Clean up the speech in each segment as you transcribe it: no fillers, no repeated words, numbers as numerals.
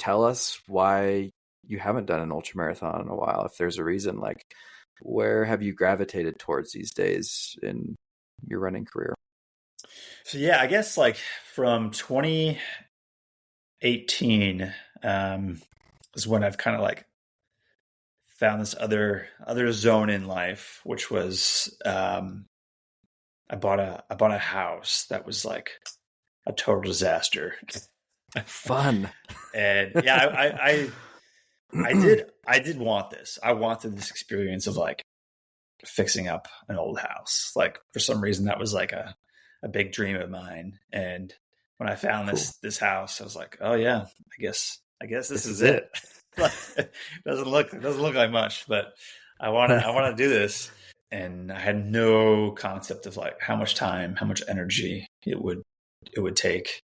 tell us why you haven't done an ultramarathon in a while, if there's a reason. Like, where have you gravitated towards these days in your running career? So yeah, I guess like from 2018 is when I've kind of like found this other zone in life, which was I bought a house that was like a total disaster. Fun. And yeah, I did want this. I wanted this experience of like fixing up an old house. Like for some reason that was like a big dream of mine. And when I found this house, I was like, oh yeah, I guess this is it. It doesn't look like much, but I want to do this. And I had no concept of like how much time, how much energy it would take.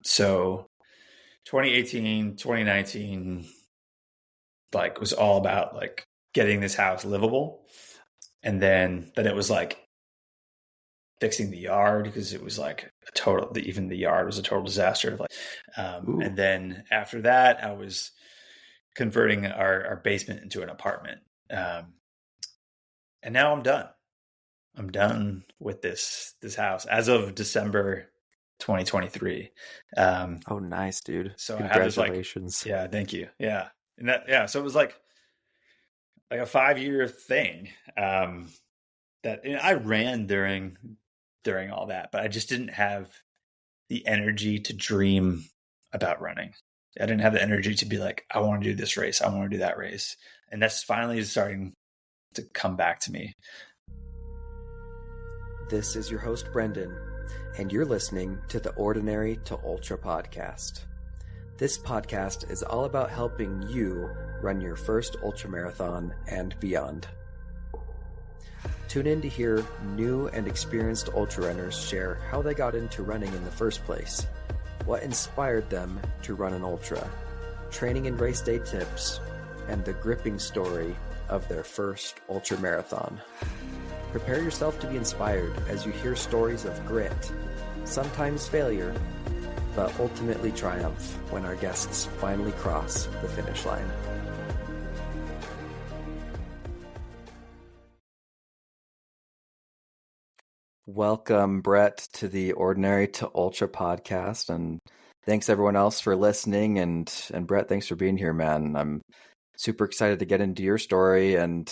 So 2018, 2019, like was all about like getting this house livable. And then it was like fixing the yard, because it was like even the yard was a total disaster. Like, and then after that, I was converting our basement into an apartment. And now I'm done. I'm done with this house as of December 2023. Oh, nice, dude. So congratulations. I have this, like, yeah, thank you. Yeah. And that, so it was like a 5-year thing. That I ran during all that, but I just didn't have the energy to dream about running. I didn't have the energy to be like, I want to do this race. I want to do that race. And that's finally starting to come back to me. This is your host, Brendan, and you're listening to the Ordinary to Ultra podcast. This podcast is all about helping you run your first ultramarathon and beyond. Tune in to hear new and experienced ultra runners share how they got into running in the first place, what inspired them to run an ultra, training and race day tips, and the gripping story of their first ultramarathon. Prepare yourself to be inspired as you hear stories of grit, sometimes failure, but ultimately triumph when our guests finally cross the finish line. Welcome, Brett, to the Ordinary to Ultra podcast, and thanks everyone else for listening. And Brett, thanks for being here, man. I'm super excited to get into your story, and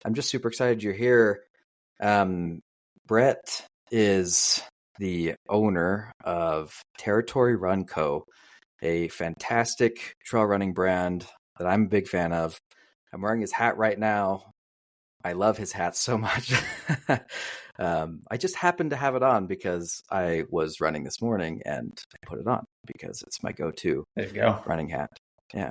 I'm just super excited you're here. Brett is the owner of Territory Runco, a fantastic trail running brand that I'm a big fan of. I'm wearing his hat right now. I love his hat so much. I just happened to have it on because I was running this morning and I put it on because it's my go-to running hat. Yeah.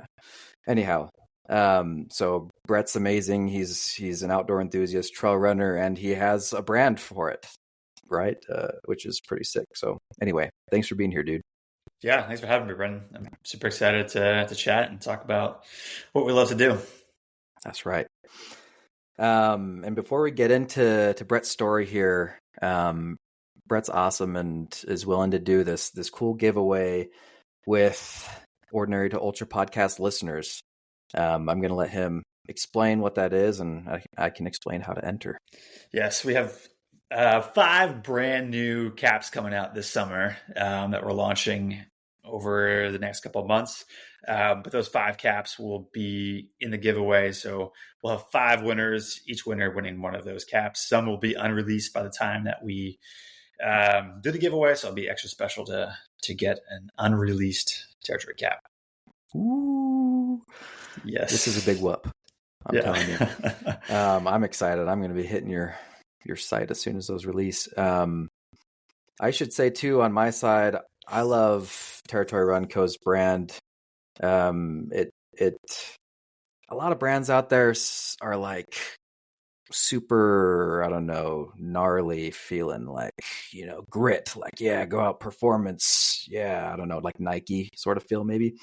Anyhow, so Brett's amazing. He's an outdoor enthusiast, trail runner, and he has a brand for it, right? Which is pretty sick. So anyway, thanks for being here, dude. Yeah, thanks for having me, Brendan. I'm super excited to chat and talk about what we love to do. That's right. And before we get into Brett's story here, Brett's awesome and is willing to do this cool giveaway with Ordinary to Ultra podcast listeners. I'm going to let him explain what that is, and I can explain how to enter. Yes, we have 5 brand new caps coming out this summer that we're launching over the next couple of months. But those 5 caps will be in the giveaway. So we'll have 5 winners, each winner winning one of those caps. Some will be unreleased by the time that we do the giveaway. So it'll be extra special to get an unreleased Territory cap. Ooh. Yes. This is a big whoop. I'm telling you. I'm excited. I'm going to be hitting your site as soon as those release. I should say too, on my side, I love Territory Runco's brand. A lot of brands out there are like super, I don't know, gnarly feeling, like, grit, like, yeah, go out performance. Yeah, I don't know, like Nike sort of feel maybe.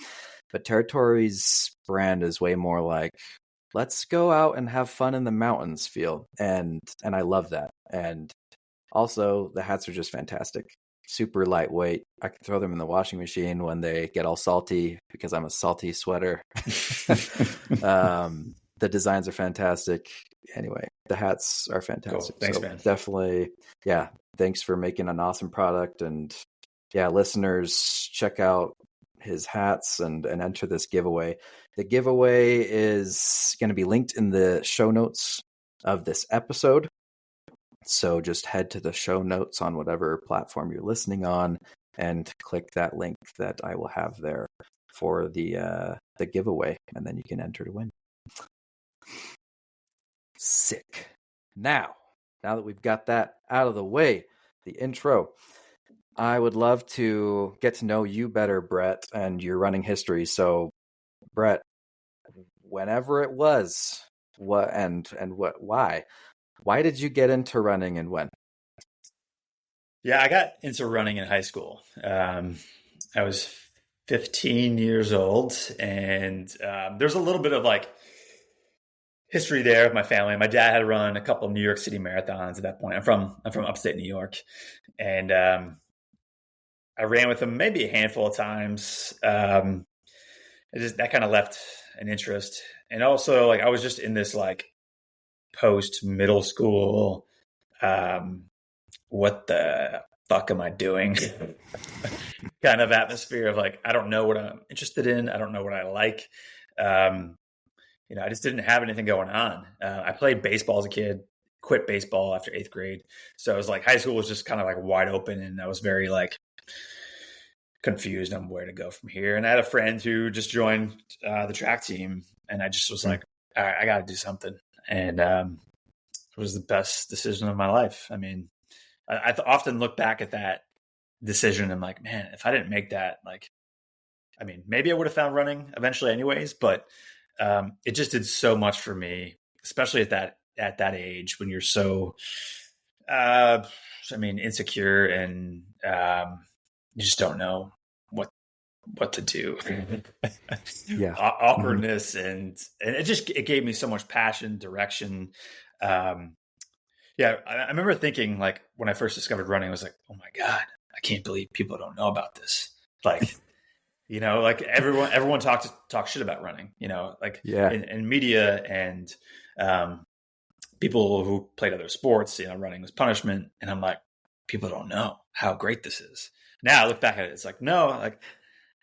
But Territory's brand is way more like, let's go out and have fun in the mountains feel. And I love that. And also the hats are just fantastic. super lightweight. I can throw them in the washing machine when they get all salty because I'm a salty sweater. The designs are fantastic. Anyway, the hats are fantastic. Cool. Thanks, so man. Definitely, yeah. Thanks for making an awesome product. And yeah, listeners, check out his hats and enter this giveaway. The giveaway is going to be linked in the show notes of this episode. So just head to the show notes on whatever platform you're listening on and click that link that I will have there for the giveaway, and then you can enter to win. Sick. Now that we've got that out of the way, the intro, I would love to get to know you better, Brett, and your running history. So, Brett, whenever it was, why did you get into running and when? Yeah, I got into running in high school. I was 15 years old, and there's a little bit of like history there of my family. My dad had run a couple of New York City marathons at that point. I'm from upstate New York, and I ran with him maybe a handful of times. That kind of left an interest, and also like I was just in this like post middle school, what the fuck am I doing? kind of atmosphere of like, I don't know what I'm interested in. I don't know what I like. I just didn't have anything going on. I played baseball as a kid, quit baseball after 8th grade. So it was like high school was just kind of like wide open, and I was very like confused on where to go from here. And I had a friend who just joined the track team, and I just was like, all right, I got to do something. And it was the best decision of my life. I mean, I often look back at that decision and I'm like, man, if I didn't make that, like, I mean, maybe I would have found running eventually anyways, but it just did so much for me, especially at that age when you're so, insecure and you just don't know what to do. Yeah. Awkwardness and it gave me so much passion, direction. I remember thinking like when I first discovered running, I was like, oh my God, I can't believe people don't know about this. Like, like everyone talks shit about running, like in media and people who played other sports, running was punishment. And I'm like, people don't know how great this is. Now I look back at it, it's like, no, like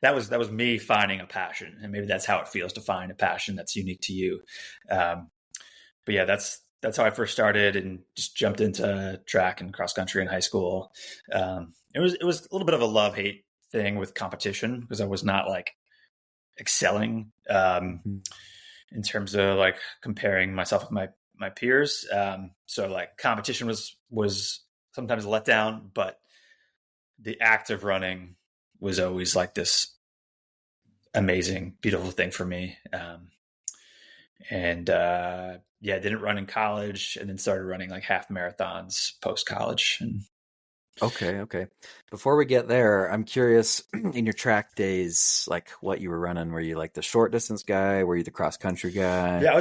that was me finding a passion, and maybe that's how it feels to find a passion that's unique to you. But yeah, that's how I first started and just jumped into track and cross country in high school. It was a little bit of a love-hate thing with competition because I was not like excelling in terms of like comparing myself with my peers. So like competition was sometimes a letdown, but the act of running was always like this amazing, beautiful thing for me. Didn't run in college and then started running like half marathons post college. Okay. Before we get there, I'm curious in your track days, like what you were running. Were you like the short distance guy? Were you the cross country guy? Yeah,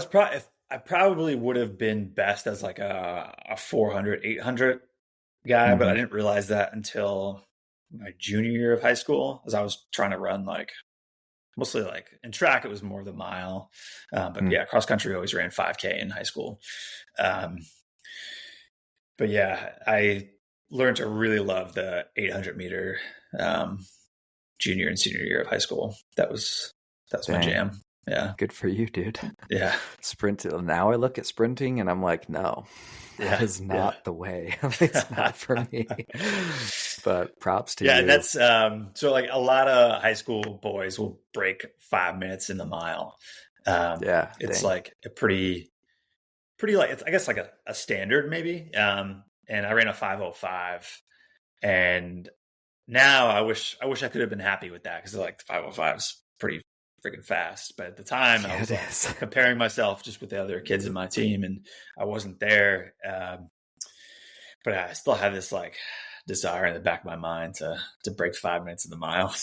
I probably would have been best as like a 400, 800 guy, but I didn't realize that until my junior year of high school, as I was trying to run like mostly like in track, it was more the mile. But cross country always ran 5K in high school. But yeah, I learned to really love the 800 meter junior and senior year of high school. That was my jam. Yeah. Good for you, dude. Yeah. Sprint. Now I look at sprinting and I'm like, no, that is not the way. It's not for me. But props to you. Yeah, and that's so like a lot of high school boys will break 5 minutes in the mile. It's like a pretty like it's I guess like a standard maybe. And I ran a 5:05, and now I wish I could have been happy with that because like the 5:05 is pretty freaking fast. But at the time, I was like, comparing myself just with the other kids in my team, and I wasn't there. But I still have this like desire in the back of my mind to break 5 minutes in the mile.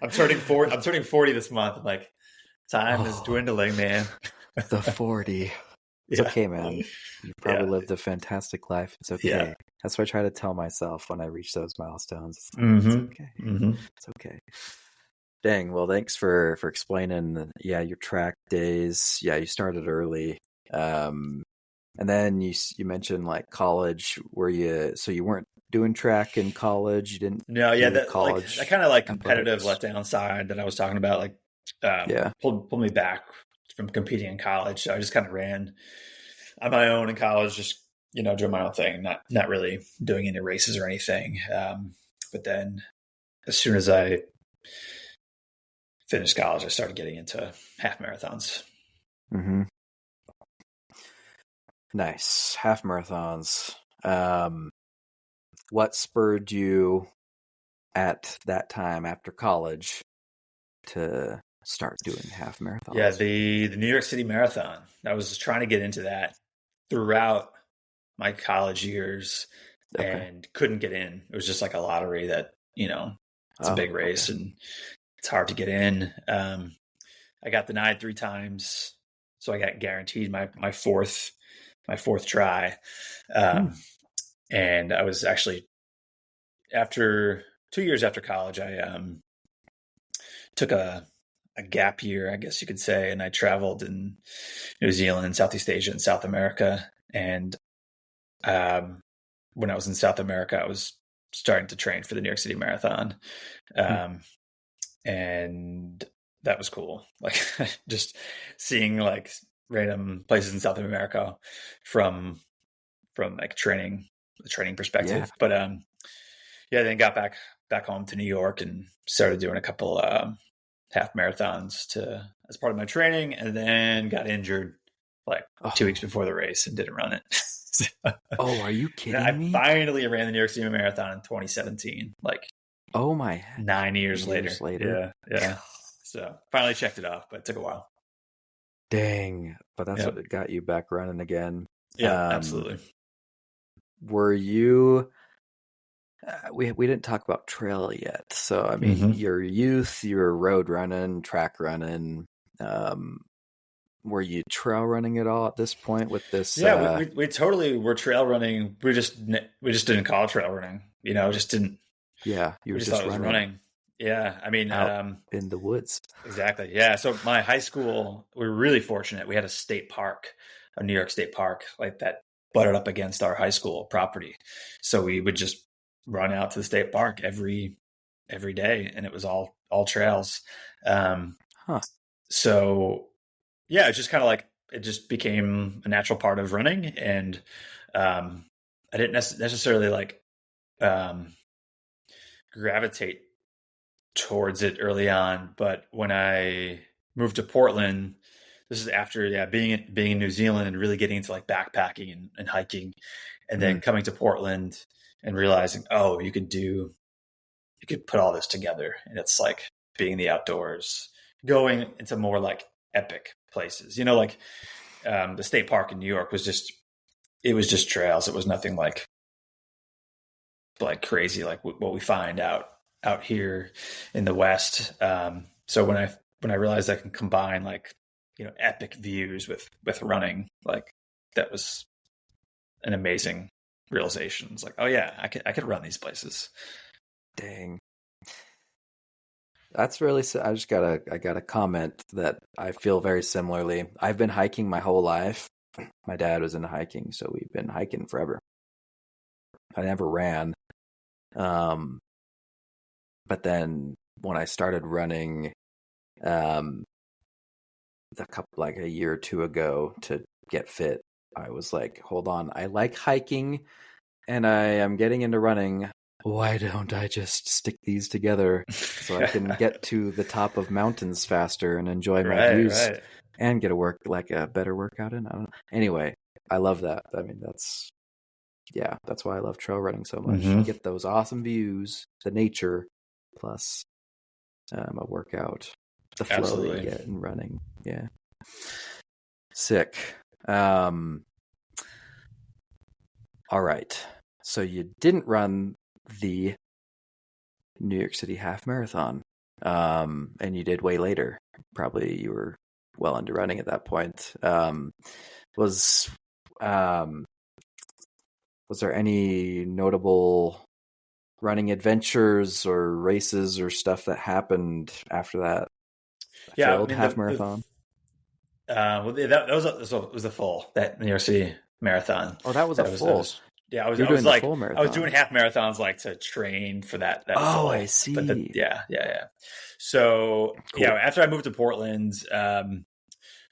I'm turning 40 this month. I'm like, time is dwindling, man. The 40. It's okay, man. You probably Yeah. lived a fantastic life. It's okay. Yeah. That's what I try to tell myself when I reach those milestones. It's like, it's Mm-hmm. okay. Mm-hmm. It's okay. Dang. Well, thanks for explaining. Yeah, your track days. Yeah, you started early. And then you mentioned like college. So you weren't doing track in college. You didn't No, yeah, do that like that college kind of like competitive athletics. letdown side that I was talking about, like Yeah. pulled me back from competing in college. So I just kind of ran on my own in college, just doing my own thing, not really doing any races or anything. But then as soon as I finished college, I started getting into half marathons. Mm-hmm. Nice. Half marathons. What spurred you at that time after college to start doing half marathons? Yeah, the New York City Marathon. I was trying to get into that throughout my college years and couldn't get in. It was just like a lottery that, it's a big race and it's hard to get in. I got denied 3 times, so I got guaranteed my fourth try. And I was actually, after 2 years after college, I took a gap year, I guess you could say, and I traveled in New Zealand, Southeast Asia, and South America. And when I was in South America, I was starting to train for the New York City Marathon. And that was cool. Like just seeing like random places in South America from like the training perspective. Yeah. But then got back home to New York and started doing a couple half marathons as part of my training, and then got injured like 2 weeks before the race and didn't run it. Are you kidding me? I finally ran the New York City Marathon in 2017. Like, oh my, 9 years later. Yeah. So finally checked it off, but it took a while. Dang, but that's what got you back running again. Yeah, absolutely. Were you? We didn't talk about trail yet. So I mean, your youth, you were road running, track running. Were you trail running at all at this point with this? Yeah, we totally were trail running. We just didn't call it trail running. Just didn't. Yeah, you were just thought it was running. Yeah, I mean, out in the woods. Exactly. Yeah. So my high school, we were really fortunate. We had a state park, a New York State Park, like that butted up against our high school property. So we would just run out to the state park every day, and it was all trails. So yeah, it's just kind of like it just became a natural part of running, and I didn't necessarily like gravitate towards it early on, but when I moved to Portland, this is after being in New Zealand and really getting into like backpacking and hiking, and then coming to Portland and realizing, you could put all this together, and it's like being in the outdoors, going into more like epic places. Like the state park in New York was just trails. It was nothing like crazy like what we find out here in the West. So when I realized I can combine like epic views with running, like that was an amazing realization. It's like, oh yeah, I could run these places. Dang. That's really, I got a comment that I feel very similarly. I've been hiking my whole life. My dad was into hiking, so we've been hiking forever. I never ran. But then when I started running, a year or two ago to get fit, I was like, hold on, I like hiking and I am getting into running. Why don't I just stick these together so I can get to the top of mountains faster and enjoy my views and get a better workout in? I don't know. Anyway, I love that. I mean, that's why I love trail running so much. You get those awesome views, the nature, plus a workout, the flow that you get in running. Yeah. Sick. All right. So you didn't run the New York City Half Marathon, and you did way later. Probably you were well into running at that point. Was um was there any notable running adventures or races or stuff that happened after that Yeah, I failed mean half marathon? well, that was the full that New York City marathon. Oh, that was a That I full. was yeah, You're doing the full I was marathon. doing half marathons like to train for that Oh, I full. But see. yeah. So Cool. after I moved to Portland, started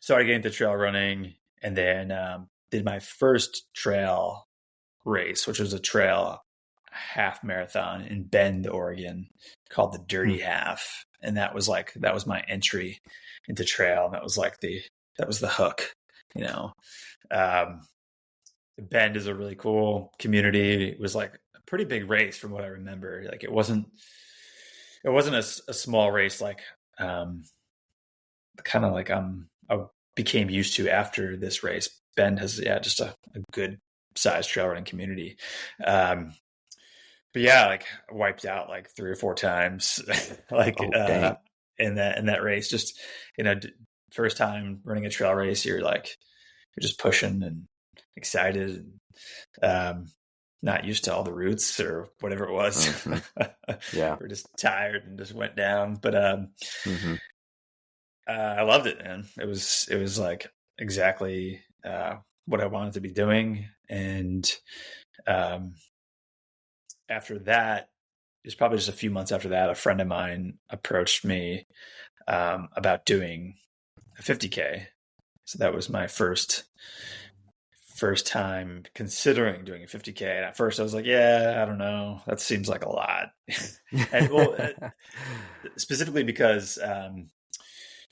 getting into trail running, and then did my first trail race, which was a trail half marathon in Bend, Oregon, called the Dirty Half, and that was my entry into trail, and that was the hook, you know. Um, Bend is a really cool community. It was like a pretty big race from what I remember. Like it wasn't a small race like kind of like I became used to after this race. Bend has just a good sized trail running community. But yeah, like wiped out like 3 or 4 times, like Dang. in that race. Just first time running a trail race, you're just pushing and excited, and not used to all the routes or whatever it was. Mm-hmm. Yeah, we're just tired and just went down. But mm-hmm. I loved it, man. It was like exactly what I wanted to be doing, and after that, it was probably just a few months after that, a friend of mine approached me about doing a 50K. So that was my first time considering doing a 50K. And at first I was like, yeah, I don't know. That seems like a lot. And specifically because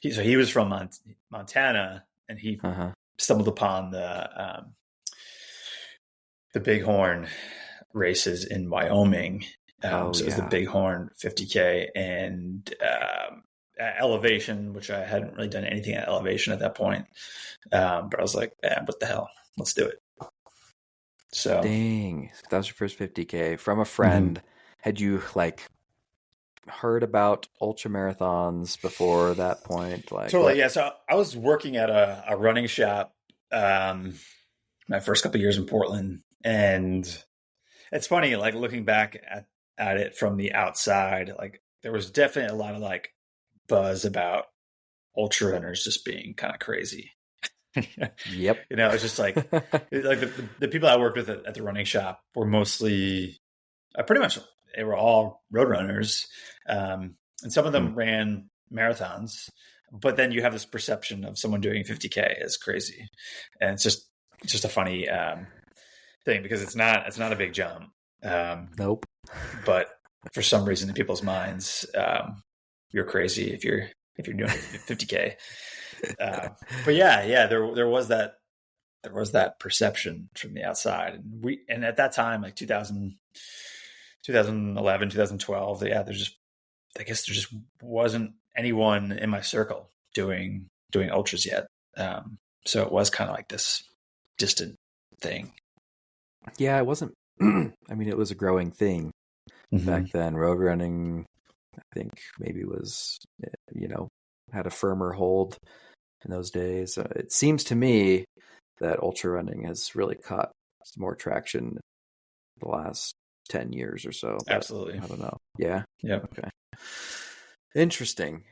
he was from Montana, and he stumbled upon the Bighorn races in Wyoming. So it was the Bighorn 50K and elevation, which I hadn't really done anything at elevation at that point. But I was like, what the hell? Let's do it. So dang, that was your first 50K from a friend. Mm-hmm. Had you heard about ultramarathons before that point? Totally, yeah. So I was working at a running shop my first couple of years in Portland, and it's funny, like looking back at it from the outside, like there was definitely a lot of like buzz about ultra runners just being kind of crazy. Yep. It's just like the people I worked with at the running shop were mostly pretty much they were all road runners, and some of them ran marathons. But then you have this perception of someone doing 50K as crazy, and it's just a funny thing because it's not a big jump. Nope. But for some reason in people's minds, you're crazy if you're doing 50K. But yeah, there was that perception from the outside, and at that time, like 2011, 2012, I guess there just wasn't anyone in my circle doing ultras yet. So it was kind of like this distant thing. Yeah, it wasn't. I mean, it was a growing thing back then. Road running, I think, maybe was, had a firmer hold in those days. It seems to me that ultra running has really caught more traction the last 10 years or so. Absolutely. I don't know. Yeah. Yeah. Okay. Interesting.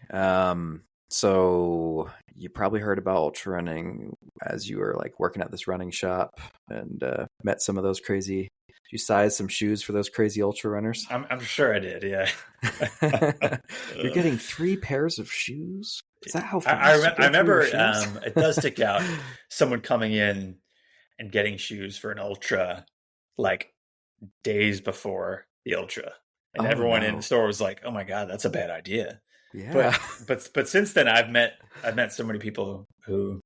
So you probably heard about ultra running as you were working at this running shop and met some of those crazy. Did you size some shoes for those crazy ultra runners? I'm sure I did. Yeah. You're getting 3 pairs of shoes. Is that how fast I remember? It does stick out. Someone coming in and getting shoes for an ultra, like days before the ultra, and everyone in the store was like, "Oh my god, that's a bad idea." Yeah. But since then, I've met so many people who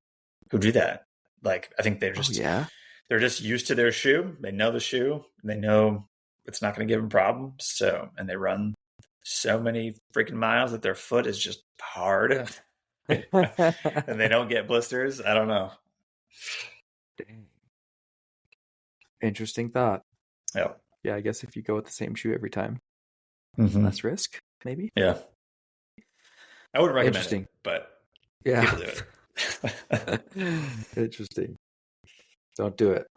do that. Like I think they're just they're just used to their shoe. They know the shoe. They know it's not going to give them problems. So, and they run so many freaking miles that their foot is just hard, and they don't get blisters. I don't know. Dang. Interesting thought. Yeah. Yeah, I guess if you go with the same shoe every time, less risk, maybe. Yeah. I wouldn't recommend it, but yeah, people do it. Interesting. Don't do it.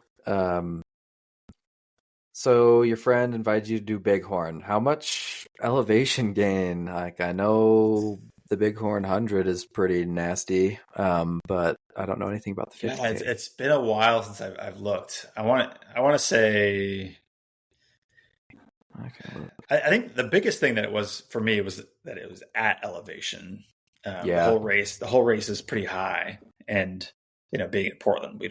So your friend invited you to do Bighorn. How much elevation gain? Like, I know the Bighorn 100 is pretty nasty, but I don't know anything about the 50K. Yeah, it's been a while since I've looked. I want to say. Okay. I think the biggest thing that it was for me was that it was at elevation. Yeah. The whole race is pretty high, and being in Portland,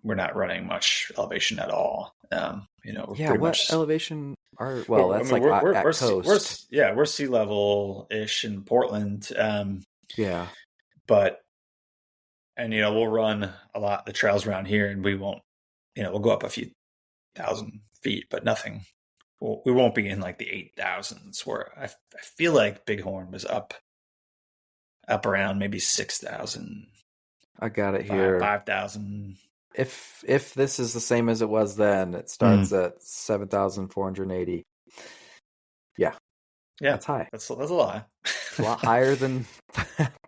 we're not running much elevation at all. We're pretty much elevation are? Well, that's like we're at coast. We're sea level ish in Portland. Yeah, but we'll run a lot the trails around here, and we won't. We'll go up a few thousand feet, but nothing. We won't be in like the 8,000s. Where I feel like Bighorn was up around maybe 6,000. I got it here. 5,000. If this is the same as it was then, it starts at 7,480. Yeah, that's high. That's a lot. It's a lot higher than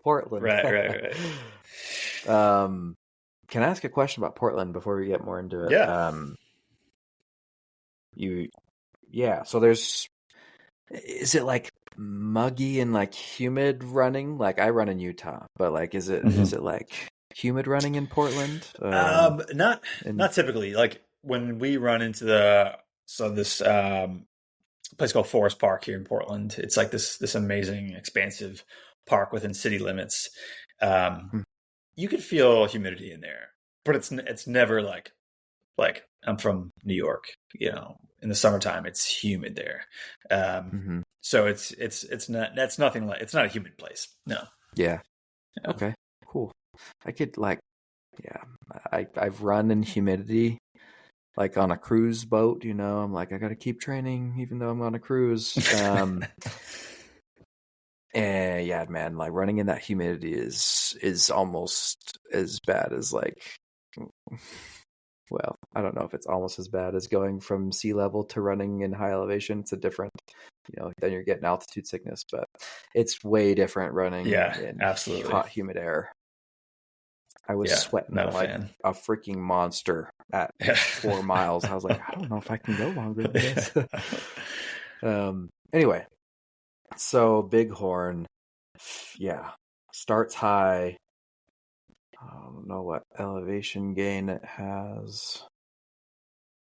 Portland. Right. Can I ask a question about Portland before we get more into it? Yeah. So is it like muggy and like humid running? Like I run in Utah, but like is it like humid running in Portland? Not typically. Like when we run into this place called Forest Park here in Portland, it's like this amazing expansive park within city limits. You could feel humidity in there, but it's never like I'm from New York, in the summertime it's humid there. So it's nothing like, it's not a humid place. No. Yeah. Okay, cool. I could I've run in humidity, like on a cruise boat, I'm like, I got to keep training even though I'm on a cruise. And yeah, man, like running in that humidity is almost as bad as well, I don't know if it's almost as bad as going from sea level to running in high elevation. It's a different, then you're getting altitude sickness, but it's way different running in absolutely hot, humid air. I was sweating like a freaking monster at 4 miles. I was like, I don't know if I can go longer than this. Anyway, so Bighorn, starts high. I don't know what elevation gain it has.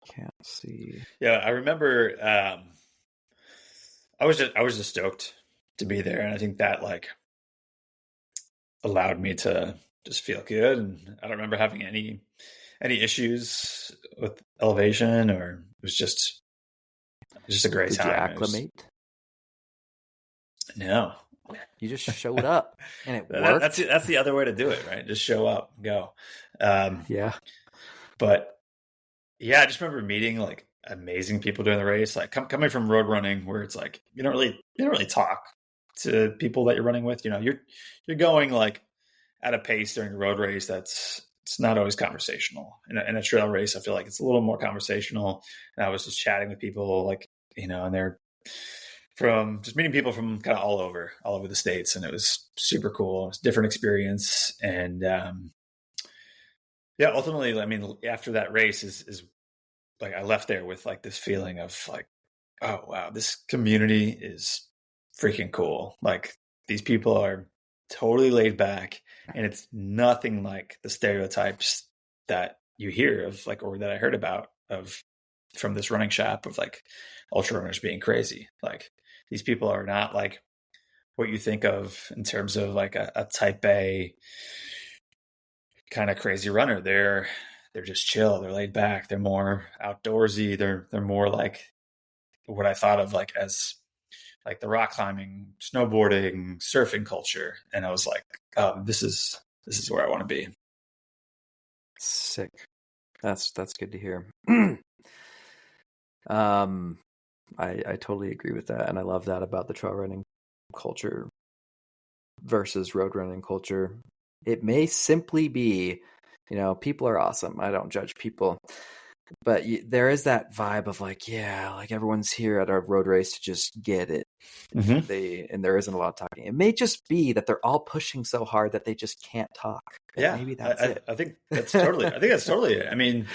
Can't see. Yeah, I remember. I was just stoked to be there, and I think that allowed me to just feel good. And I don't remember having any issues with elevation, or it was just a great time. Did you acclimate? No. You just showed up and it worked. That's the other way to do it, right? Just show up and go. But I just remember meeting amazing people during the race, coming from road running where it's like you don't really talk to people that you're running with. You're going at a pace during a road race it's not always conversational. In a trail race, I feel like it's a little more conversational. And I was just chatting with people and they're from just meeting people from kind of all over the States. And it was super cool. It was a different experience. And ultimately, I mean, after that race is I left there with this feeling of oh, wow, this community is freaking cool. These people are totally laid back, and it's nothing like the stereotypes that you hear of or that I heard about from this running shop of ultra runners being crazy. These people are not what you think of in terms of a type A kind of crazy runner. They're just chill. They're laid back. They're more outdoorsy. They're more what I thought of as the rock climbing, snowboarding, surfing culture. And I was like, oh, this is where I want to be. Sick. That's good to hear. I totally agree with that. And I love that about the trail running culture versus road running culture. It may simply be, people are awesome. I don't judge people. But there is that vibe of like, yeah, like everyone's here at our road race to just get it. Mm-hmm. And there isn't a lot of talking. It may just be that they're all pushing so hard that they just can't talk. And Yeah, maybe that's it. I think that's totally. I think that's totally it. I mean,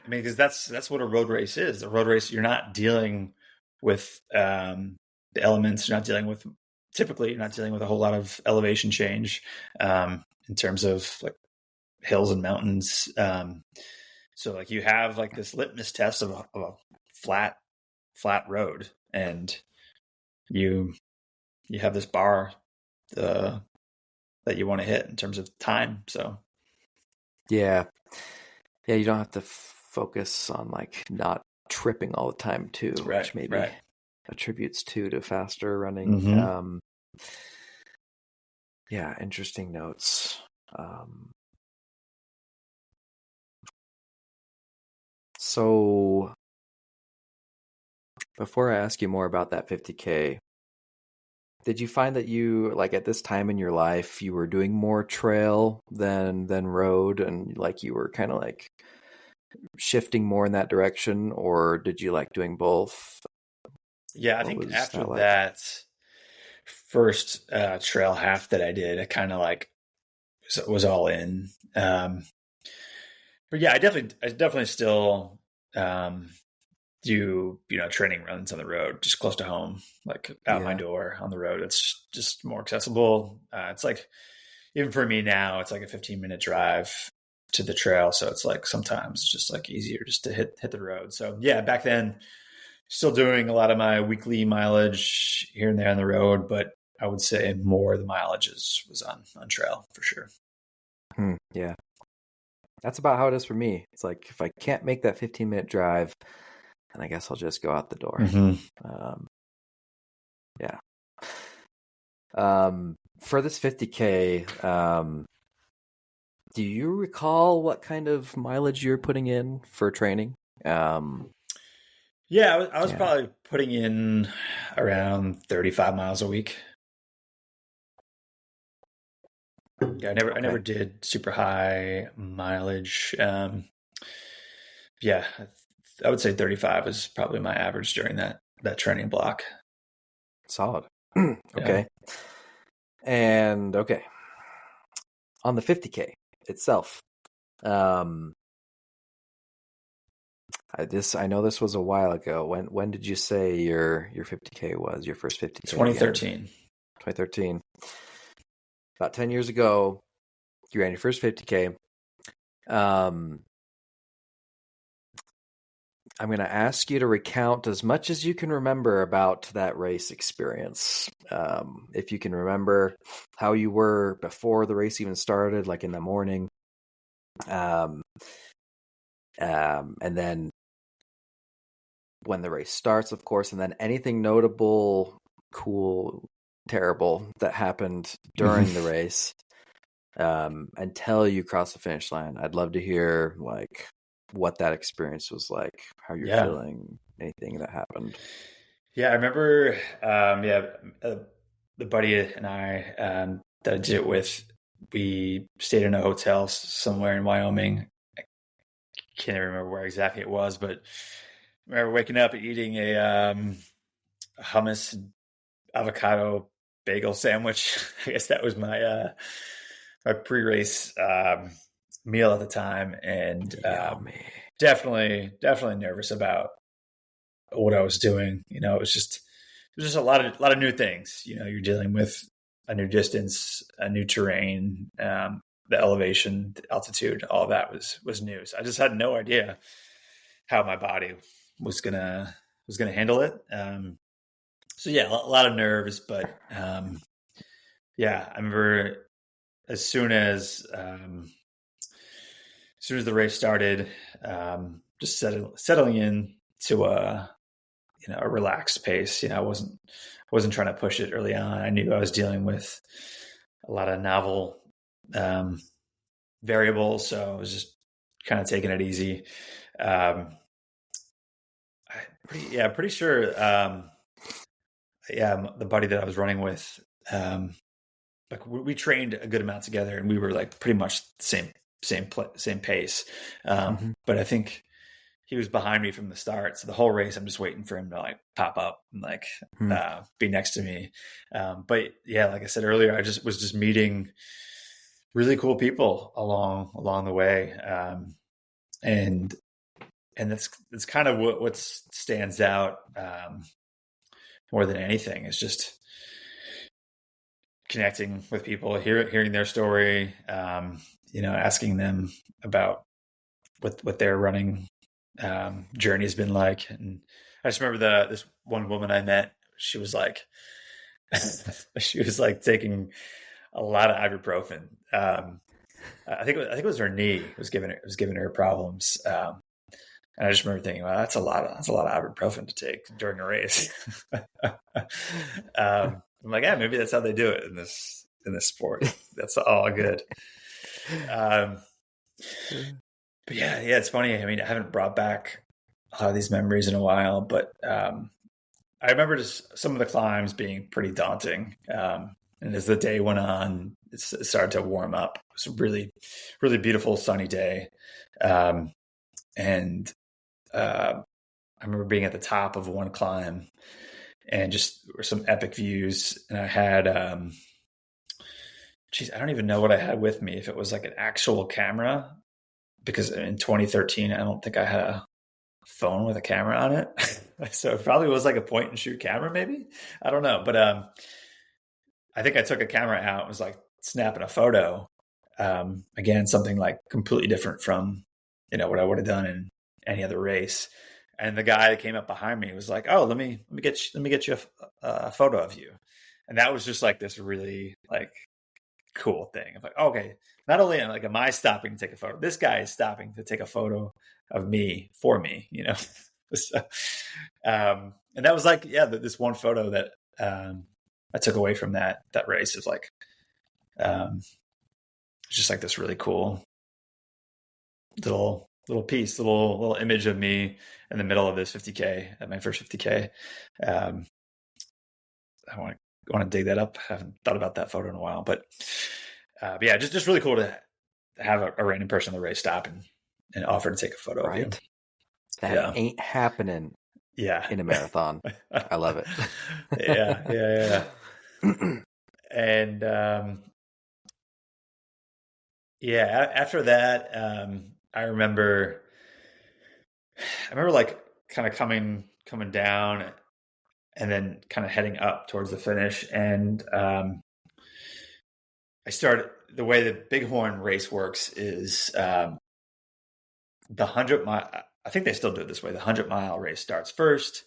because that's what a road race is. A road race, you're not dealing with the elements. You're not dealing with typically. You're not dealing with a whole lot of elevation change in terms of like hills and mountains. So like you have like this litmus test of a flat road, and you have this bar that you want to hit in terms of time. So Yeah. Yeah, you don't have to focus on like not tripping all the time too, which maybe attributes to faster running. Mm-hmm. Yeah, interesting notes. So before I ask you more about that 50K, did you find that you, like at this time in your life, you were doing more trail than road, and like you were kind of like shifting more in that direction, or did you like doing both? Yeah, I think after that first trail half that I did, I kind of like was all in. But yeah, I definitely still do training runs on the road, just close to home, like out my door on the road. It's just more accessible. It's like even for me now, it's like a 15-minute drive to the trail, so it's like sometimes just like easier just to hit the road. So yeah, back then, still doing a lot of my weekly mileage here and there on the road, but I would say more of the mileage was on trail for sure. Yeah. That's about how it is for me. It's like if I can't make that 15-minute drive, then I guess I'll just go out the door. Mm-hmm. Yeah. For this 50K, do you recall what kind of mileage you're putting in for training? Yeah, I was probably putting in around 35 miles a week. Yeah, I never did super high mileage. Yeah, I would say 35 is probably my average during that training block. Solid. Okay. Yeah. And okay. On the 50K itself, I know this was a while ago. When did you say your 50K was, your first 50K? 2013. 2013. About 10 years ago, you ran your first 50K. I'm going to ask you to recount as much as you can remember about that race experience. If you can remember how you were before the race even started, like in the morning. And then when the race starts, of course, and then anything notable, cool, terrible that happened during the race until you cross the finish line. I'd love to hear like what that experience was like, how you're feeling, anything that happened. Yeah, I remember the buddy and I that I did it with, we stayed in a hotel somewhere in Wyoming. I can't even remember where exactly it was, but I remember waking up and eating a hummus avocado bagel sandwich. I guess that was my my pre-race meal at the time, and definitely nervous about what I was doing. It was just a lot of new things. You're dealing with a new distance, a new terrain, the elevation, the altitude, all of that was new. So I just had no idea how my body was gonna handle it. So yeah, a lot of nerves, but yeah, I remember as soon as the race started, just settling in to a relaxed pace. I wasn't trying to push it early on. I knew I was dealing with a lot of novel variables, so I was just kind of taking it easy. Pretty sure. The buddy that I was running with, like we trained a good amount together, and we were like pretty much the same pace. But I think he was behind me from the start. So the whole race, I'm just waiting for him to like pop up and like be next to me. But yeah, like I said earlier, I was just meeting really cool people along the way. And that's kind of what stands out more than anything is just connecting with people, hearing their story, asking them about what their running journey has been like. And I just remember this one woman I met, she was like taking a lot of ibuprofen. I think it was her knee was giving her problems. And I just remember thinking, wow, that's a lot of ibuprofen to take during a race. I'm like, yeah, maybe that's how they do it in this sport. That's all good. But yeah, it's funny. I mean, I haven't brought back a lot of these memories in a while, but I remember just some of the climbs being pretty daunting. And as the day went on, it started to warm up. It was a really, really beautiful sunny day. And I remember being at the top of one climb and just there were some epic views. And I had, I don't even know what I had with me, if it was like an actual camera, because in 2013, I don't think I had a phone with a camera on it. So it probably was like a point and shoot camera, maybe. I don't know. But I think I took a camera out and was like snapping a photo. Again, something like completely different from, what I would have done in any other race. And the guy that came up behind me was like, "Oh, let me get you a photo of you." And that was just like this really like cool thing. I'm like, okay, not only am I stopping to take a photo, this guy is stopping to take a photo of me for me, So, and that was like, yeah, this one photo that I took away from that race is like, it's just like this really cool little piece, little image of me in the middle of this 50K at my first 50K. I want to dig that up. I haven't thought about that photo in a while, but yeah, just really cool to have a random person in the race stop and offer to take a photo of you. That ain't happening. Yeah. In a marathon. I love it. Yeah. And after that, I remember like kind of coming down and then kind of heading up towards the finish. And I started, the way the Bighorn race works is the 100-mile, I think they still do it this way. The 100-mile race starts first.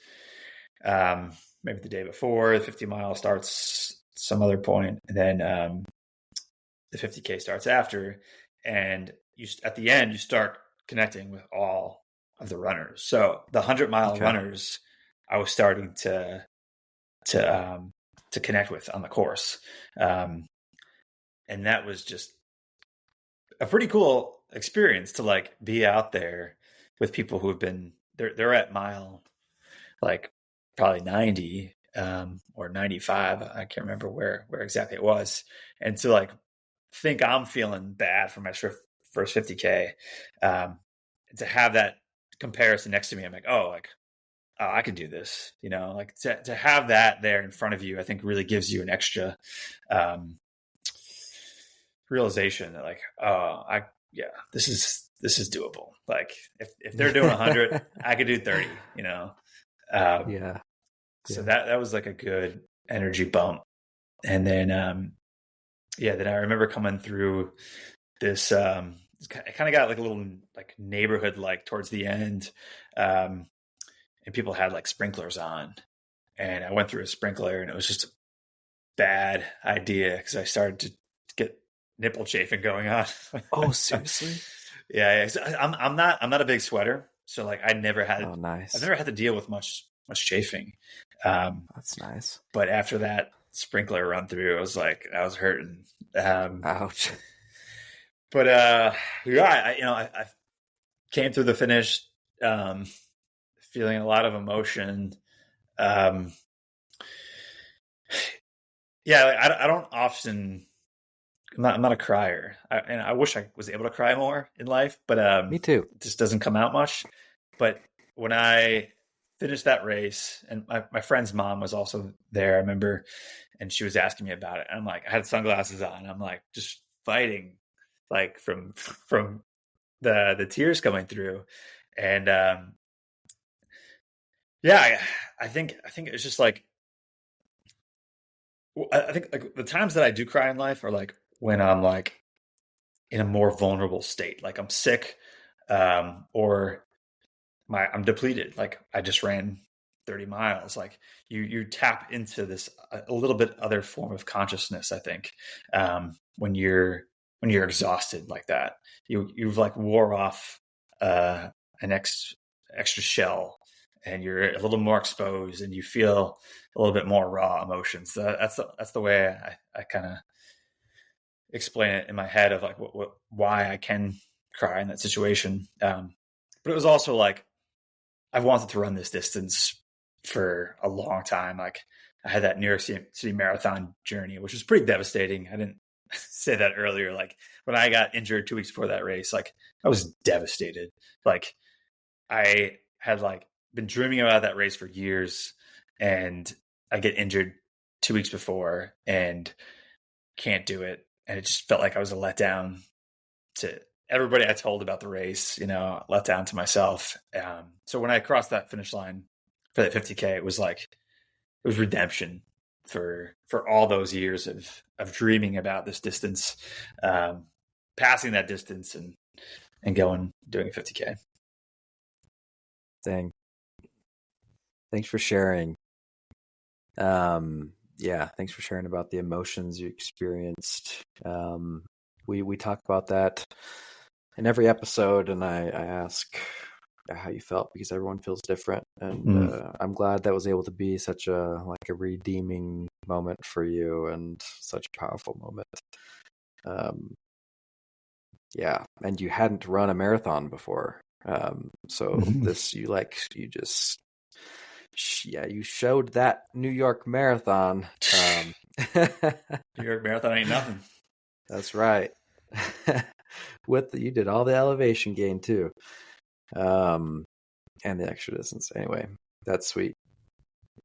Maybe the day before, the 50-mile starts some other point, and then the 50K starts after. And at the end, you start connecting with all of the runners. So the 100-mile runners, I was starting to connect with on the course, and that was just a pretty cool experience to like be out there with people who have been they're at mile like probably 90 or 95. I can't remember where exactly it was, and to like think I'm feeling bad for my first 50K, to have that comparison next to me, I'm like, oh, I could do this, like to have that there in front of you, I think really gives you an extra realization that like, this is doable. Like if they're doing 100, I could do 30, So that was like a good energy bump. And then, then I remember coming through this, it kind of got like a little like neighborhood, like towards the end, and people had like sprinklers on, and I went through a sprinkler, and it was just a bad idea because I started to get nipple chafing going on. Oh, seriously? Yeah. I'm not a big sweater, so like I never had. Oh, nice. I've never had to deal with much chafing. That's nice. But after that sprinkler run through, I was hurting. Ouch. But I came through the finish, feeling a lot of emotion. I don't often. I'm not a crier, and I wish I was able to cry more in life, but me too. It just doesn't come out much. But when I finished that race, and my friend's mom was also there, I remember, and she was asking me about it. And I'm like, I had sunglasses on. I'm like just fighting, like from the tears coming through, and yeah, I think it's just like I think like the times that I do cry in life are like when I'm like in a more vulnerable state, like I'm sick, or I'm depleted. Like I just ran 30 miles. Like you tap into this a little bit other form of consciousness. I think when you're exhausted like that, you've like wore off an extra shell, and you're a little more exposed, and you feel a little bit more raw emotions. That's the way I kind of explain it in my head of like why I can cry in that situation. But it was also like I've wanted to run this distance for a long time. Like I had that New York City Marathon journey, which was pretty devastating. I didn't say that earlier. Like when I got injured 2 weeks before that race, like I was devastated. Like I had like been dreaming about that race for years, and I get injured 2 weeks before and can't do it. And it just felt like I was a letdown to everybody I told about the race, let down to myself. So when I crossed that finish line for that 50K, it was redemption for all those years of dreaming about this distance, passing that distance and doing 50K. Dang. Thanks for sharing. Yeah, thanks for sharing about the emotions you experienced. We talk about that in every episode, and I ask how you felt because everyone feels different, and I'm glad that was able to be such a redeeming moment for you and such a powerful moment. Yeah, and you hadn't run a marathon before, so this you showed that New York Marathon. New York Marathon ain't nothing. That's right. You did all the elevation gain too, and the extra distance. Anyway, that's sweet.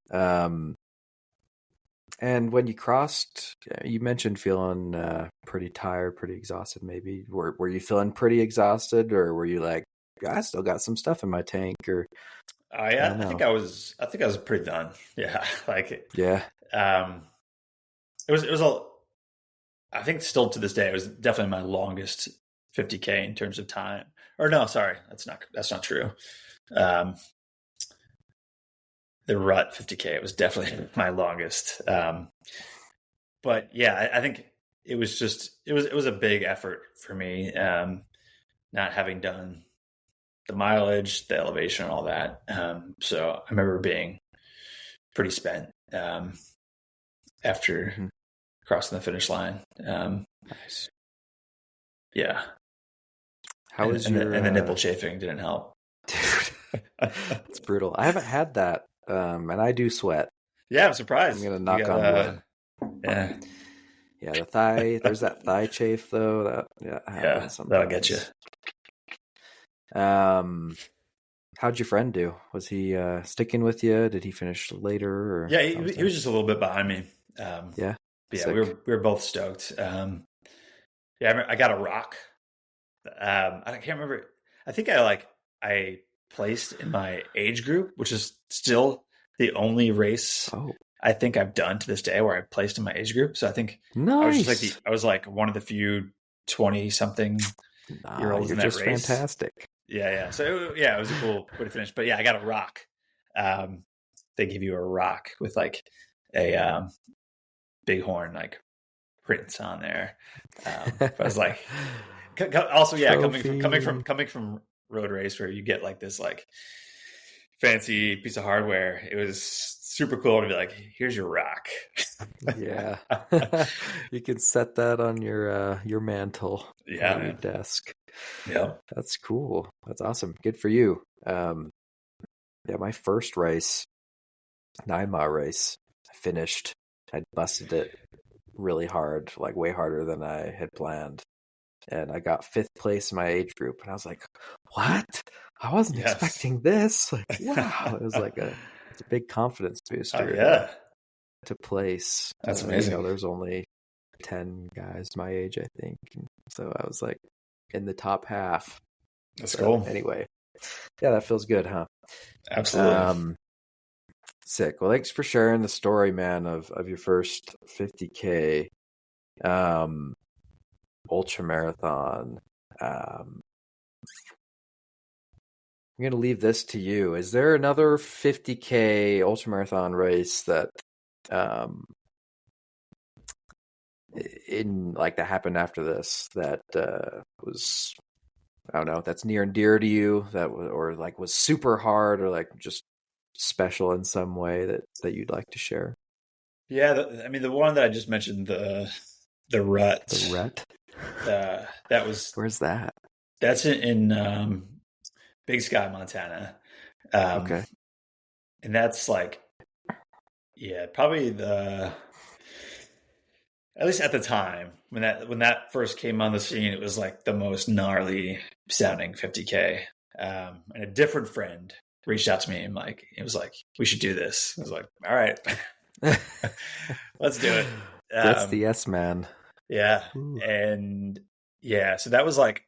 And when you crossed, you mentioned feeling pretty tired, pretty exhausted. Maybe were you feeling pretty exhausted, or were you like, I still got some stuff in my tank? Or I think I was pretty done. Yeah, yeah. It was I think still to this day, it was definitely my longest 50K in terms of time. Or no, sorry, that's not true. The rut 50K, it was definitely my longest. But yeah, I think it was a big effort for me, not having done the mileage, the elevation, and all that. So I remember being pretty spent after crossing the finish line. Nice. Yeah. How was and the nipple chafing didn't help. Dude, it's brutal. I haven't had that, and I do sweat. Yeah, I'm surprised. I'm gonna knock on wood. Yeah. Yeah, the thigh. There's that thigh chafe though. Happens sometimes. That'll get you. How'd your friend do? Was he sticking with you? Did he finish later? Or yeah, he was just a little bit behind me. Yeah. Yeah, we were both stoked. Yeah, I got a rock. I can't remember. I think I placed in my age group, which is still the only race I think I've done to this day where I placed in my age group. So I think nice. I was like one of the few 20-something year olds in that just race. Fantastic. Yeah. So it was a cool way to finish. But yeah, I got a rock. They give you a rock with like a bighorn like prints on there. I was like, also, yeah, coming from road race where you get like this like fancy piece of hardware, it was super cool to be like, here's your rock. Yeah. You can set that on your mantle. Yeah, on your desk. Yeah, that's cool. That's awesome. Good for you. Yeah, my first race, 9-mile race, I finished. I busted it really hard, like way harder than I had planned. and I got 5th place in my age group, and I was like, "What? I wasn't Yes. expecting this!" Like, wow, it was like it's a big confidence Oh booster yeah, to place. that's You amazing. know, there's only 10 guys my age, I think, and so I was like in the top half. That's So cool. anyway, yeah, that feels good, huh? Absolutely. Sick. Well, thanks for sharing the story, man, of your first 50K ultra marathon. I'm going to leave this to you. Is there another 50K ultramarathon race that that happened after this that was, I don't know, that's near and dear to you, that was super hard, or like just special in some way that you'd like to share? Yeah, I mean the one that I just mentioned, the rut. The Rut? Where's that? That's in Big Sky, Montana. Okay. And that's like, probably at least at the time when that first came on the scene, it was like the most gnarly sounding 50K. And a different friend reached out to me and it was like, we should do this. I was like, all right, let's do it. That's the yes man. Yeah. Ooh. And so that was like,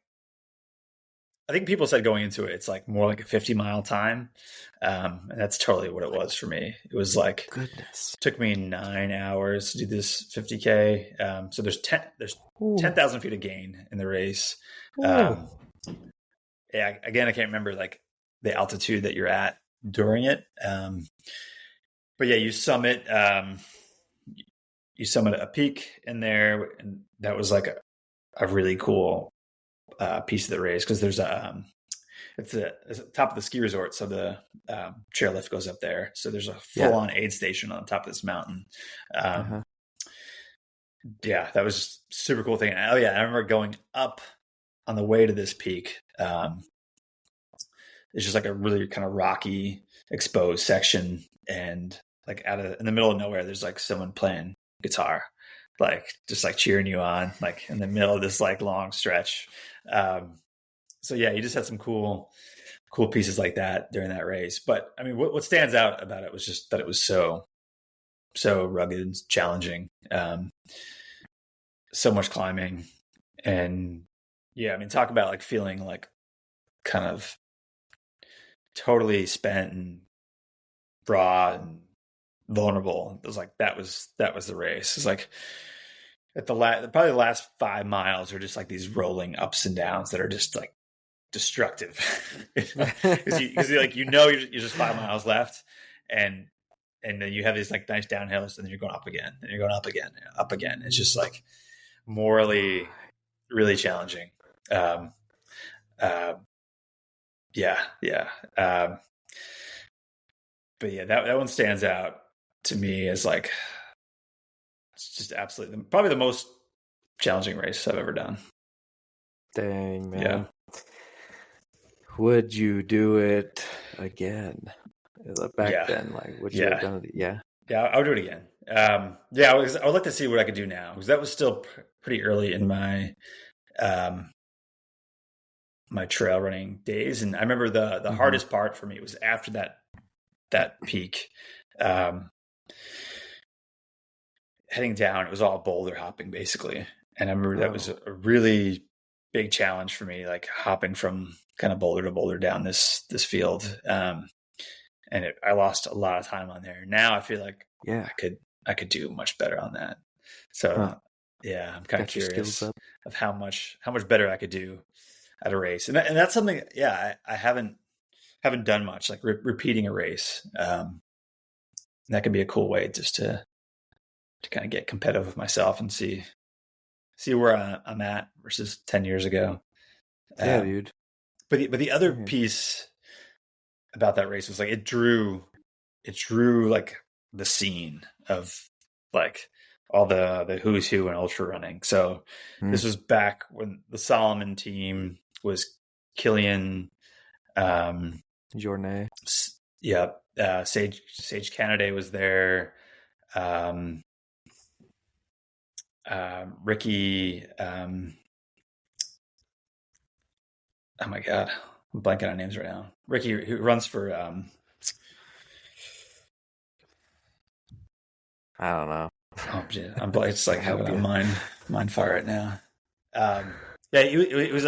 I think people said going into it, it's like more like a 50-mile time. And that's totally what it was for me. It was like, goodness, took me 9 hours to do this 50K. So there's 10,000 feet of gain in the race. Again, I can't remember like the altitude that you're at during it. But yeah, you summit a peak in there, and that was like a really cool piece of the race, because there's it's the top of the ski resort, so the chairlift goes up there. So there's a full-on aid station on top of this mountain. Yeah, that was just a super cool thing. Oh yeah, I remember going up on the way to this peak. It's just like a really kind of rocky, exposed section, and like in the middle of nowhere, there's like someone playing guitar, like just like cheering you on, like in the middle of this like long stretch. So yeah, you just had some cool pieces like that during that race. But I mean, what stands out about it was just that it was so rugged and challenging. So much climbing, and I mean, talk about like feeling like kind of totally spent and raw and vulnerable. It was like that was the race. It's like at probably the last 5 miles are just like these rolling ups and downs that are just like destructive, because you're just 5 miles left, and then you have these like nice downhills, and then you're going up again, and you're going up again, up again. It's just like morally really challenging. But yeah, that one stands out to me as like, it's just absolutely probably the most challenging race I've ever done. Dang, man. Yeah. Would you do it again? Back then, like, would you have done it? Yeah. Yeah, I would do it again. I would like to see what I could do now, because that was still pretty early in my my trail running days. And I remember the hardest part for me was after that peak, heading down. It was all boulder hopping basically, and I remember that was a really big challenge for me, like hopping from kind of boulder to boulder down this field. And I lost a lot of time on there. Now I feel like I could do much better on that. So I'm kind of curious of how much better I could do at a race. And that's something, I haven't done much, like repeating a race. And that could be a cool way just to kind of get competitive with myself and see where I'm at versus 10 years ago. Yeah, dude. But the other piece about that race was like it drew like the scene of like all the who's who in ultra running. So this was back when the Solomon team was Killian, Journey. Sage Canaday was there. Ricky, oh my God, I'm blanking on names right now. Ricky, who runs for, I don't know. oh, yeah, it's like Can't help having a you. mind fire right now. Yeah, he was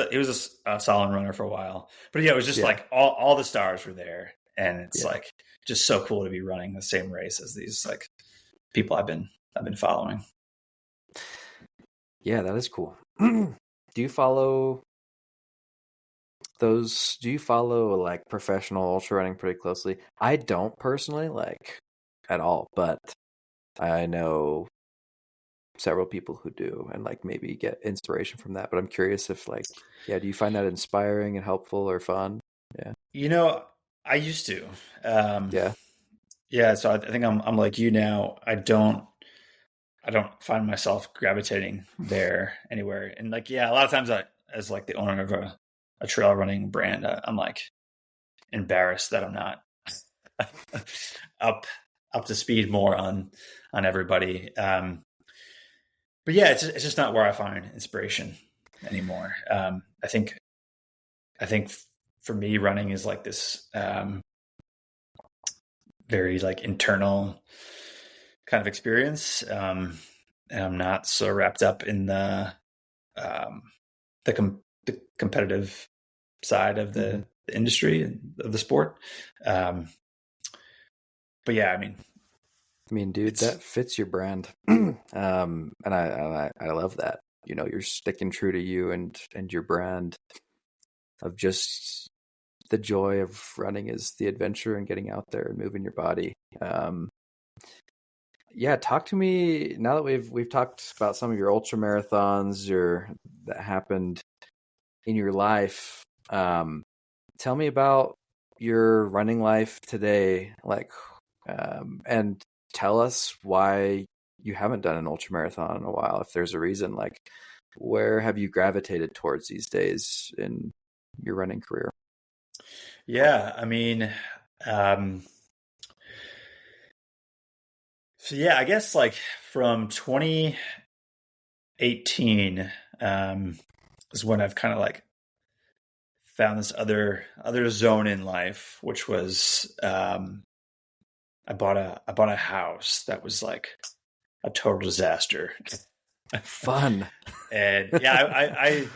a solid runner for a while, but yeah, it was just Yeah. like all the stars were there, and it's Yeah. like just so cool to be running the same race as these like people I've been following. Yeah, that is cool. Do you follow those? Do you follow like professional ultra running pretty closely? I don't personally, like, at all, but I know several people who do, and like maybe get inspiration from that. But I'm curious if, like, yeah, do you find that inspiring and helpful or fun? Yeah. You know, I used to. Um, Yeah. yeah, so I think I'm like you now. I don't find myself gravitating there anywhere. And like, yeah, a lot of times as like the owner of a trail running brand, I'm like embarrassed that I'm not up to speed more on everybody. But yeah, it's just not where I find inspiration anymore. I think for me, running is like this very like internal kind of experience, and I'm not so wrapped up in um, the competitive side of the industry and of the sport. But yeah, I mean, Dude, that fits your brand. And I love that. You know, you're sticking true to you and your brand of just the joy of running is the adventure and getting out there and moving your body. Yeah, talk to me now that we've talked about some of your ultra marathons that happened in your life. Tell me about your running life today, like, and tell us why you haven't done an ultra marathon in a while. If there's a reason, like, where have you gravitated towards these days in your running career? yeah, I mean, so yeah, I guess like from 2018 is when I've kind of like found this other zone in life, which was I bought a house that was like a total disaster. Fun. And yeah,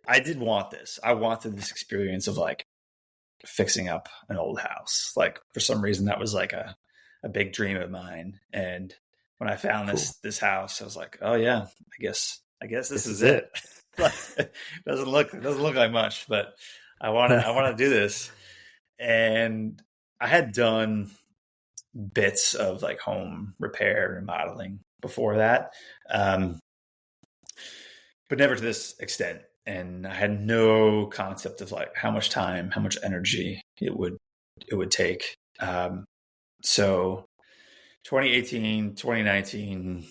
I did want this. I wanted this experience of like fixing up an old house. Like for some reason that was like a big dream of mine. And when I found this house, I was like, oh yeah, I guess this is it. Like, it doesn't look like much, but I want to do this. And I had done bits of like home repair and remodeling before that, but never to this extent. And I had no concept of like how much time, how much energy it would take. So 2018, 2019,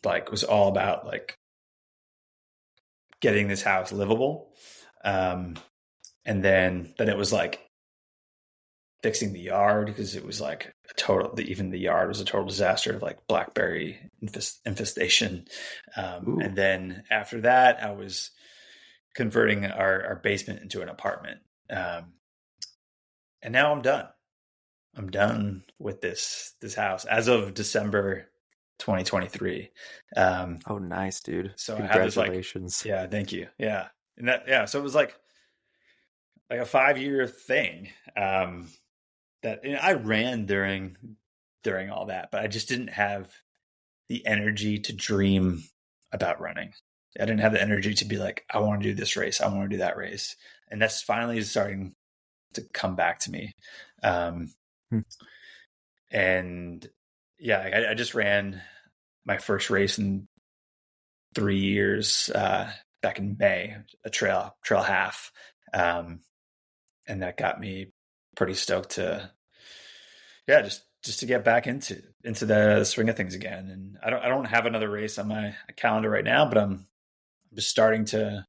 like was all about like getting this house livable. And then it was like fixing the yard because it was like even the yard was a total disaster of like blackberry infestation. And then after that, I was converting our basement into an apartment. And now I'm done. I'm done with this house as of December 2023. Oh, nice, dude. So Congratulations. I have this like, yeah, thank you. Yeah. And so it was like a 5-year thing. That I ran during all that, but I just didn't have the energy to dream about running. I didn't have the energy to be like, I want to do this race. I want to do that race. And that's finally starting to come back to me. And yeah, I just ran my first race in 3 years, back in May, a trail half. And that got me pretty stoked to, yeah, just to get back into the swing of things again. And I don't have another race on my calendar right now, but I'm just starting to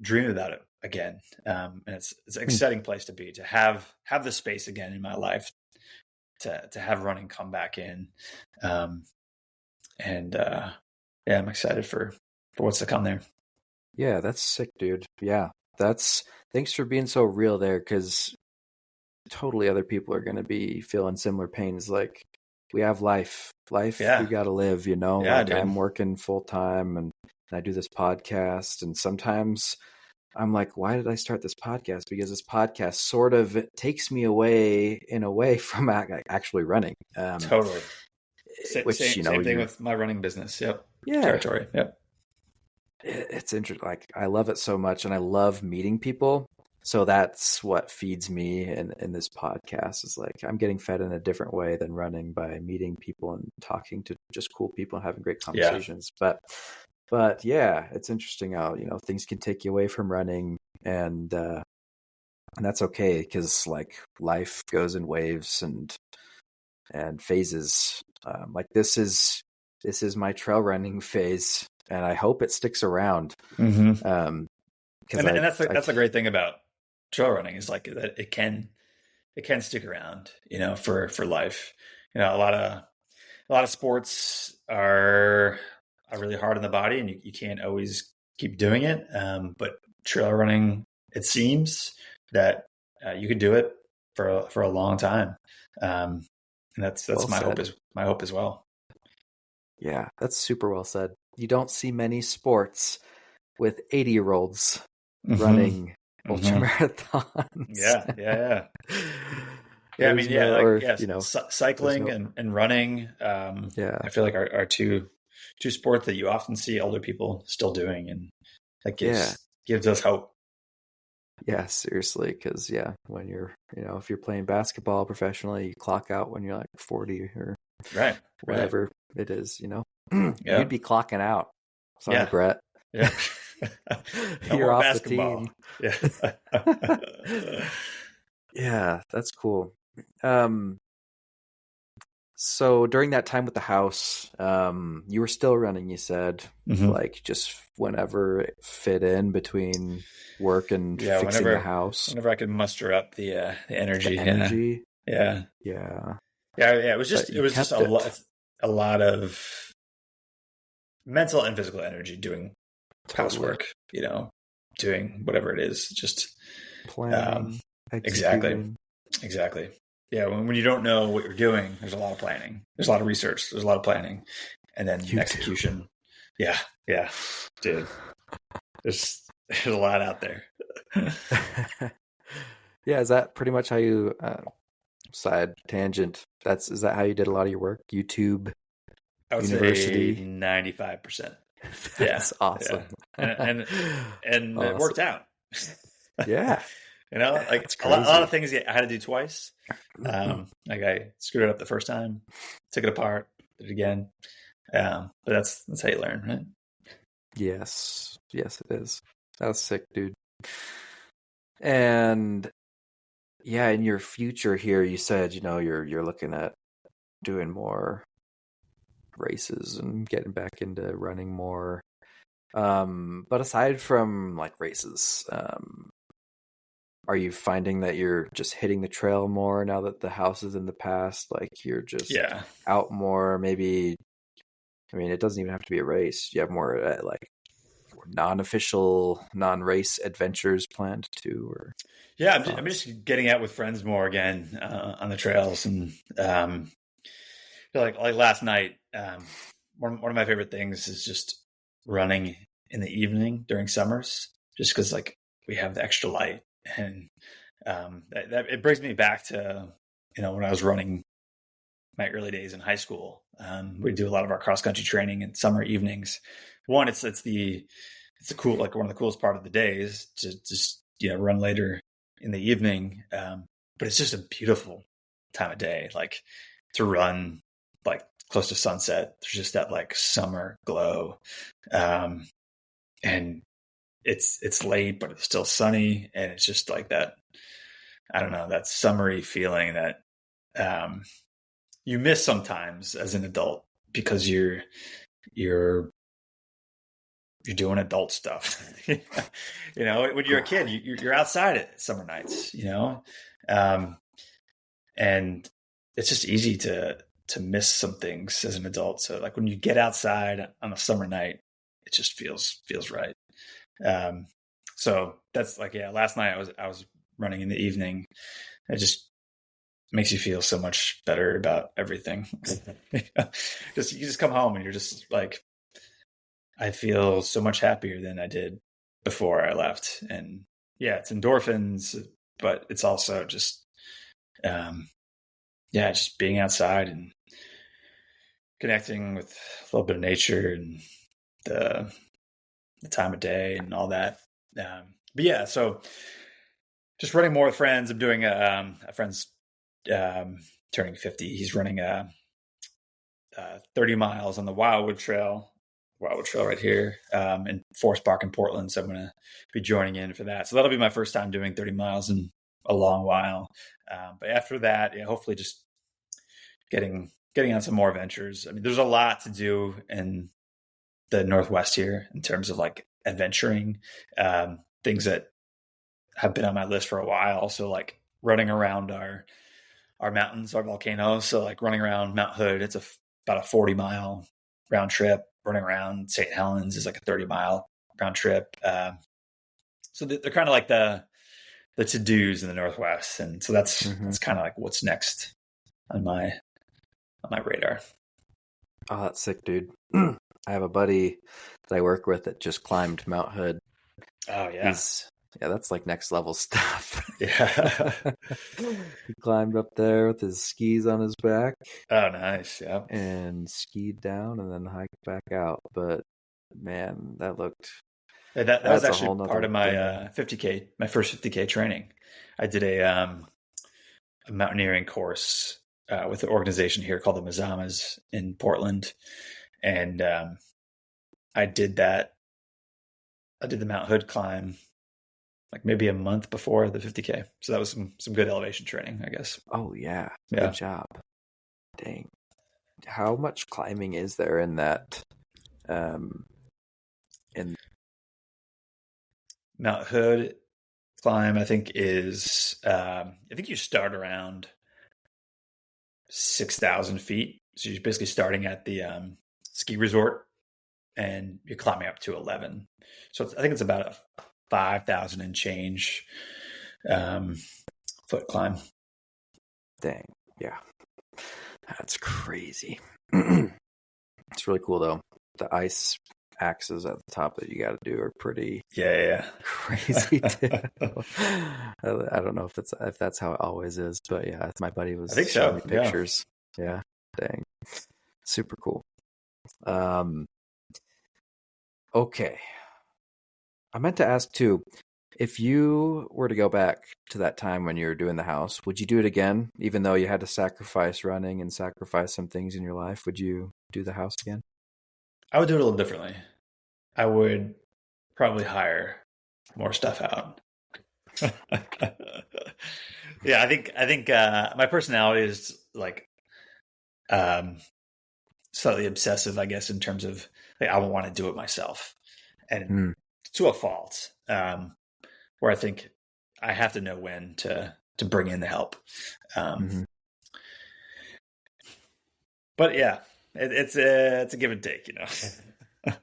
dream about it again. And it's an exciting place to be, to have the space again in my life, to have running come back in. And yeah, I'm excited for what's to come there. Yeah, that's sick, dude. Yeah, thanks for being so real there, because totally other people are going to be feeling similar pains. Like, we have life we Yeah. got to live, Yeah, like dude. I'm working full time, and I do this podcast, and sometimes I'm like, why did I start this podcast? Because this podcast sort of takes me away in a way from actually running. Totally. Which, Same thing you're, with my running business. Yep. yeah, Territory. Yep. it's interesting. Like, I love it so much, and I love meeting people. So that's what feeds me in this podcast, is like, I'm getting fed in a different way than running, by meeting people and talking to just cool people and having great Yeah. conversations. But yeah, it's interesting how, things can take you away from running, and that's okay, because like, life goes in waves and phases. Like, this is my trail running phase, and I hope it sticks around. Mm-hmm. Because And that's the great thing about trail running, is like that it can stick around, for life. A lot of sports are really hard on the body, and you can't always keep doing it. But trail running, it seems that you could do it for a long time. And that's Well my said. hope as well. Yeah, that's super well said. You don't see many sports with 80-year-olds running ultramarathons. Yeah. Yeah, I mean, cycling no, and running. yeah, I feel like are two sports that you often see older people still doing, and that gives us hope. yeah, seriously. Because when you're, if you're playing basketball professionally, you clock out when you're like 40 or Right. whatever it is. Yeah. You'd be clocking out. Sorry, Yeah. Brett. Yeah. No You're more off basketball. the team. Yeah. Yeah, that's cool. So during that time with the house, you were still running, you said, like, just whenever it fit in between work and fixing the house. Whenever I could muster up the energy. The energy. Yeah. It was just a lot of mental and physical energy doing housework, doing whatever it is, just planning. Exactly. Yeah, when you don't know what you're doing, there's a lot of planning. There's a lot of research. There's a lot of planning, and then execution. Yeah, dude. There's a lot out there. Yeah, is that pretty much how you side tangent? Is that how you did a lot of your work? YouTube, I would university, say 95%. That's awesome. Yeah. And awesome. It worked out. Yeah. Like a lot of things I had to do twice. Like, I screwed it up the first time, took it apart, did it again. But that's how you learn, right? Yes, it is. That was sick, dude. And yeah, in your future here, you said, you're looking at doing more races and getting back into running more. But aside from like races, are you finding that you're just hitting the trail more now that the house is in the past? Like, you're just out more, maybe. I mean, it doesn't even have to be a race. You have more like non-official, non-race adventures planned too, or I'm just getting out with friends more again on the trails, and like last night, one of my favorite things is just running in the evening during summers, just because like we have the extra light, and that it brings me back to when I was running my early days in high school. We do a lot of our cross country training in summer evenings. One, it's the cool, like one of the coolest part of the days to just run later in the evening. But it's just a beautiful time of day, like to run like close to sunset. There's just that like summer glow, and it's late, but it's still sunny, and it's just like that. I don't know, that summery feeling that you miss sometimes as an adult, because you're doing adult stuff. When you're a kid, you're outside at summer nights, and it's just easy to miss some things as an adult. So like when you get outside on a summer night, it just feels right. So that's like, yeah, last night I was running in the evening. It just makes you feel so much better about everything. Just, you just come home and you're just like, I feel so much happier than I did before I left. And yeah, it's endorphins, but it's also just, just being outside and connecting with a little bit of nature and the time of day and all that. But yeah, so just running more with friends. I'm doing a friend's turning 50. He's running 30 miles on the Wildwood Trail right here in Forest Park in Portland. So I'm going to be joining in for that. So that'll be my first time doing 30 miles in a long while. But after that, yeah, hopefully just getting on some more adventures. I mean, there's a lot to do in the Northwest here in terms of like adventuring, things that have been on my list for a while. So like running around our mountains, our volcanoes. So like running around Mount Hood, it's about a 40-mile round trip. Running around St. Helens is like a 30-mile round trip. So they're kind of like the to-dos in the Northwest. And so that's kind of like what's next on my radar. Oh, that's sick, dude. I have a buddy that I work with that just climbed Mount Hood. Oh yeah. That's like next level stuff. Yeah. He climbed up there with his skis on his back. Oh, nice. Yeah. And skied down and then hiked back out. But man, that looked... That was actually part of my 50K, my first 50K training. I did a mountaineering course with an organization here called the Mazamas in Portland. And I did that. I did the Mount Hood climb like maybe a month before the 50K. So that was some good elevation training, I guess. Oh, yeah. Good job. Dang. How much climbing is there in that? In Mount Hood climb, I think is, I think you start around 6,000 feet. So you're basically starting at the ski resort and you're climbing up to 11. So I think it's about a 5,000 and change foot climb. Dang. Yeah. That's crazy. It's really cool though. The ice axes at the top that you got to do are pretty crazy too. I don't know if that's how it always is, but yeah, my buddy was showing me pictures. Yeah. Dang. Super cool. Okay. I meant to ask too, if you were to go back to that time when you were doing the house, would you do it again? Even though you had to sacrifice running and sacrifice some things in your life, would you do the house again? I would do it a little differently. I would probably hire more stuff out. Yeah, I think my personality is like slightly obsessive, I guess, in terms of like I would want to do it myself, and to a fault, where I think I have to know when to bring in the help. But yeah, it's a give and take, you know.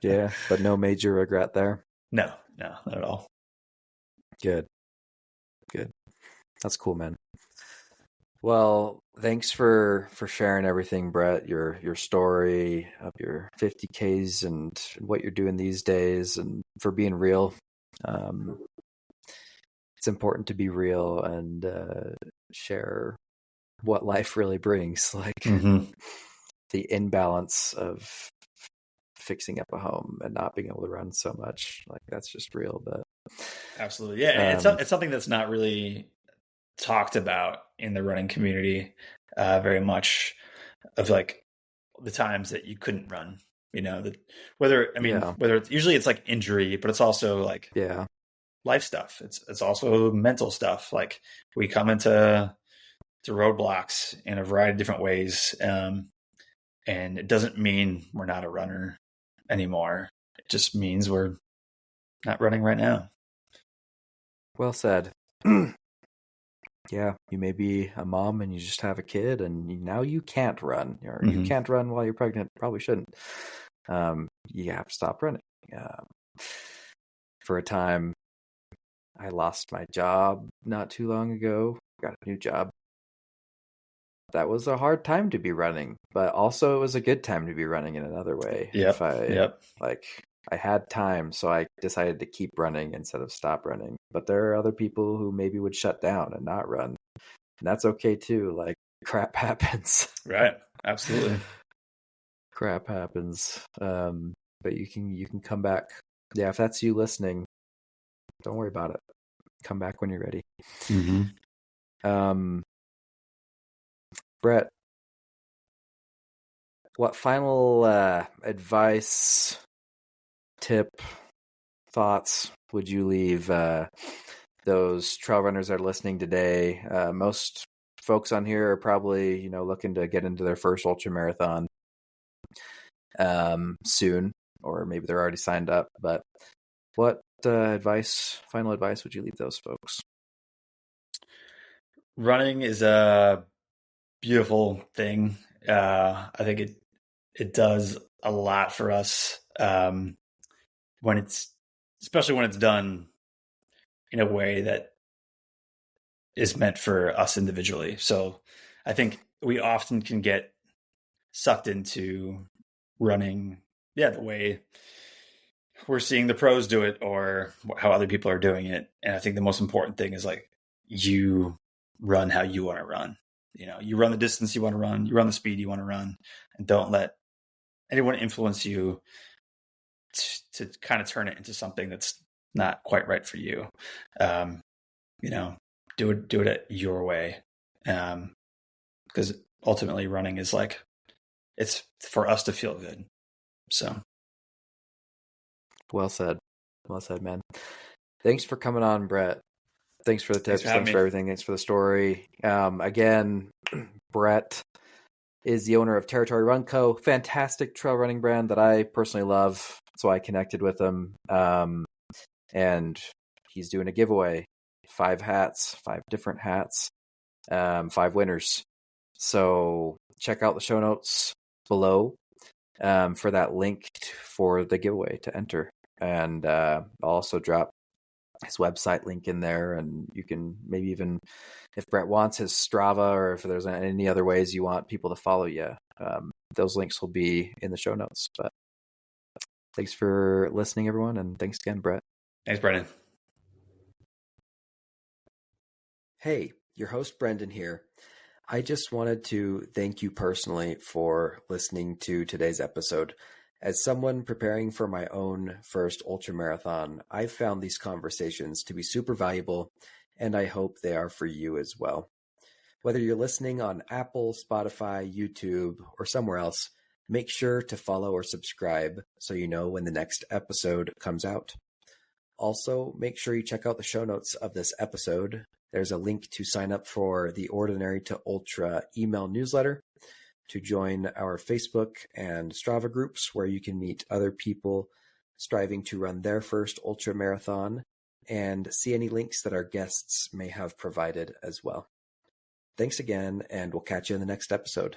Yeah, but no major regret there. No, not at all. Good. That's cool, man. Well, thanks for sharing everything, Brett. Your story of your 50Ks and what you're doing these days, and for being real. It's important to be real and share what life really brings, like the imbalance of fixing up a home and not being able to run so much. Like that's just real. But absolutely, yeah, it's something that's not really talked about in the running community very much, of like the times that you couldn't run, you know, whether it's usually it's like injury, but it's also like life stuff. It's also mental stuff. Like we come into roadblocks in a variety of different ways, and it doesn't mean we're not a runner anymore. It just means we're not running right now. Well said. Yeah, you may be a mom and you just have a kid and now you can't run, or you can't run while you're pregnant. Probably shouldn't. You have to stop running. for a time. I lost my job not too long ago, got a new job. That was a hard time to be running, but also it was a good time to be running in another way. Yep. I had time, so I decided to keep running instead of stop running. But there are other people who maybe would shut down and not run. And that's okay too. Like, crap happens. Right. Absolutely. Crap happens. But you can come back. Yeah, if that's you listening, don't worry about it. Come back when you're ready. Mm-hmm. Brett, what final advice, tip, thoughts would you leave those trail runners that are listening today? Most folks on here are probably, looking to get into their first ultramarathon soon, or maybe they're already signed up. But what final advice would you leave those folks? Running is a beautiful thing. I think it does a lot for us especially when it's done in a way that is meant for us individually. So I think we often can get sucked into running, the way we're seeing the pros do it or how other people are doing it. And I think the most important thing is like, you run how you want to run. You run the distance you want to run, you run the speed you want to run, and don't let anyone influence you to kind of turn it into something that's not quite right for you. Do it at your way. Because ultimately running is like, it's for us to feel good. So. Well said, man. Thanks for coming on, Brett. Thanks for the tips. Thanks for everything. Thanks for the story. Again, Brett is the owner of Territory Runco, fantastic trail running brand that I personally love. So I connected with him. And he's doing a giveaway, 5 different hats, 5 winners. So check out the show notes below for that link for the giveaway to enter. And I'll also drop his website link in there, and you can maybe even, if Brett wants, his Strava, or if there's any other ways you want people to follow you, those links will be in the show notes. But thanks for listening, everyone, and thanks again, Brett. Thanks, Brendan. Hey, your host Brendan here. I just wanted to thank you personally for listening to today's episode. As someone preparing for my own first ultramarathon, I've found these conversations to be super valuable, and I hope they are for you as well. Whether you're listening on Apple, Spotify, YouTube, or somewhere else, make sure to follow or subscribe so you know when the next episode comes out. Also, make sure you check out the show notes of this episode. There's a link to sign up for the Ordinary to Ultra email newsletter, to join our Facebook and Strava groups where you can meet other people striving to run their first ultra marathon, and see any links that our guests may have provided as well. Thanks again, and we'll catch you in the next episode.